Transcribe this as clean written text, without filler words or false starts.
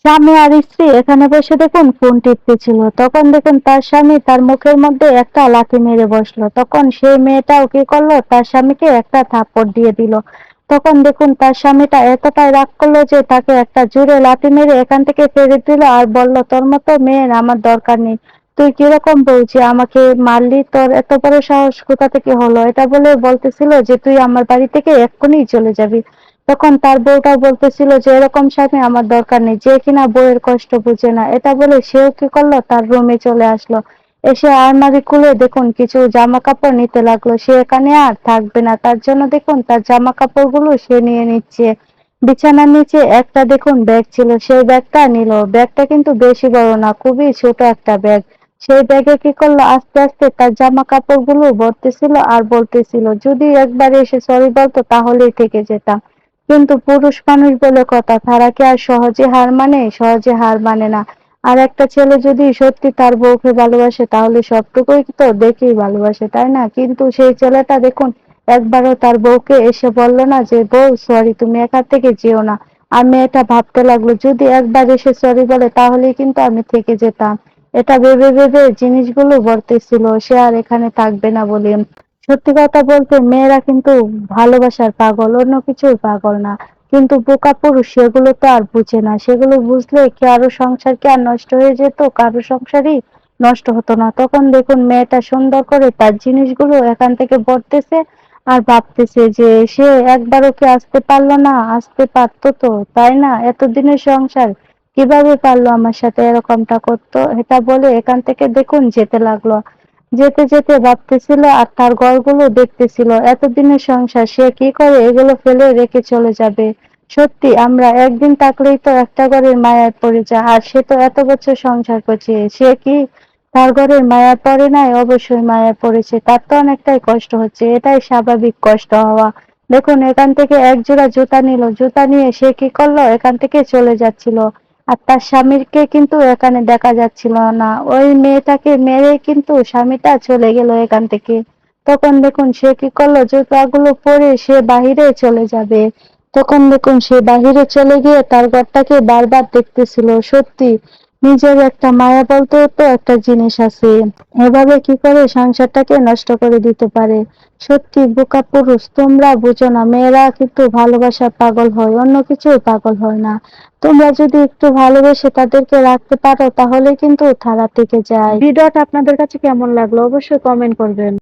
স্বামী আর স্ত্রী এখানে বসে দেখুন ফোন টিপতেছিল। তখন দেখুন তার স্বামী তার মুখের মধ্যে একটা লাথি মেরে বসলো। তখন সেই মেয়েটাও কি করলো, তার স্বামীকে একটা থাপ্পড় দিয়ে দিল। তখন দেখুন তার স্বামীটা এতটাই রাগ করলো যে তাকে একটা জোরে লাথি মেরে এখান থেকে ফেলে দিল আর বলল, তোর মতো মেয়ের আমার দরকার নেই। তুই কিরকম বউ যে আমাকে মারলি? তোর এত বড় সাহস কোথা থেকে হলো? এটা বলে বলতেছিল যে তুই আমার বাড়ি থেকে এক্ষুনি চলে যাবি। তখন তার বউটাও বলতেছিল যে এরকম স্বামী আমার দরকার নেই, যে কিনা বউয়ের কষ্ট বুঝে না। এটা বলে সেও কি করলো, তার রুমে চলে আসলো। এসে আলমারি খুলে দেখুন কিছু জামা কাপড় নিতে লাগলো। সে এখানে আর থাকবে না, তার জন্য দেখুন তার জামা কাপড়গুলো সে নিয়ে নিচ্ছে। বিছানার নিচে একটা দেখুন ব্যাগ ছিল, সেই ব্যাগটা নিল। ব্যাগটা কিন্তু বেশি বড় না, খুবই ছোট একটা ব্যাগ। সেই ব্যাগে কি করলো, আস্তে আস্তে তার জামা কাপড়গুলো ভরতেছিল আর বলতেছিল যদি একবার এসে সরি বলতো তাহলেই থেকে যেতাম। কিন্তু পুরুষ মানুষ বলে কথা, তারা কি আর সহজে হার মানে? সহজে হার মানে না। আর একটা ছেলে যদি সত্যি তার বউকে ভালোবাসে তাহলে সবটুকুই তো দেখেই ভালোবাসে, তাই না? কিন্তু সেই ছেলেটা দেখুন একবারও তার বউকে এসে বলল না যে বউ সরি, তুমি এখান থেকে যেও না। আর মেয়েটা ভাবতে লাগলো যদি একবার এসে সরি বলে তাহলেই কিন্তু আমি থেকে যেতাম। এটা ভেবে ভেবে জিনিসগুলো ভরতেছিল সে আর এখানে থাকবে না বলে। সত্যি কথা বলতে মেয়েরা কিন্তু ভালোবাসার পাগল, অন্য কিছুর পাগল না। কিন্তু বোকা পুরুষ সেগুলো তো আর বুঝে না। সেগুলো বুঝলে কারো সংসার কি আর নষ্ট হয়ে যেত? কারো সংসারই নষ্ট হতো না। তখন দেখুন মেয়েটা সুন্দর করে তার জিনিসগুলো এখান থেকে ভরতেছে আর ভাবতেছে যে সে একবারও কি আসতে পারলো না? আসতে পারতো তো, তাই না? এতদিনের সংসার কিভাবে পারলো আমার সাথে এরকমটা করতো? এটা বলে এখান থেকে দেখুন যেতে লাগলো। যেতে যেতে ভাবতেছিল আর তার ঘরগুলো দেখতেছিল। এতদিনের সংসার সে কি করে এগুলো ফেলে রেখে চলে যাবে? সত্যি আমরা একদিন থাকলেই তো একটা ঘরের মায়ায় পড়ে যায়। আর সে তো এত বছর সংসার করছে, সে কি তার ঘরের মায়ায় পড়ে নাই? অবশ্যই মায়ায় পড়েছে। তার তো অনেকটাই কষ্ট হচ্ছে, এটাই স্বাভাবিক কষ্ট হওয়া। দেখুন এখান থেকে এক জোড়া জুতা নিল, জুতা নিয়ে সে কি করলো, এখান থেকে চলে যাচ্ছিল। আর তার স্বামীকে কিন্তু এখানে দেখা যাচ্ছিল না। ওই মেয়েটাকে মেরে কিন্তু স্বামীটা চলে গেল এখান থেকে। তখন দেখুন সে কি করলো, জুতাগুলো পরে সে বাহিরে চলে যাবে। তখন দেখুন সে বাহিরে চলে গিয়ে তার ঘরটাকে বারবার দেখতেছিল। সত্যি নিজের একটা মায়া বলতেও তো একটা জিনিস আছে, এভাবে কি করে সংসারটাকে নষ্ট করে দিতে পারে? সত্যি বোকা পুরুষ, তোমরা বুঝো না, মেয়েরা কিন্তু ভালোবাসার পাগল হয়, অন্য কিছু পাগল হয় না। তোমরা যদি একটু ভালোবেসে তাদেরকে রাখতে পারো তাহলে কিন্তু তারা থেকে যায়। ভিডিওটা আপনাদের কাছে কেমন লাগলো অবশ্যই কমেন্ট করবেন।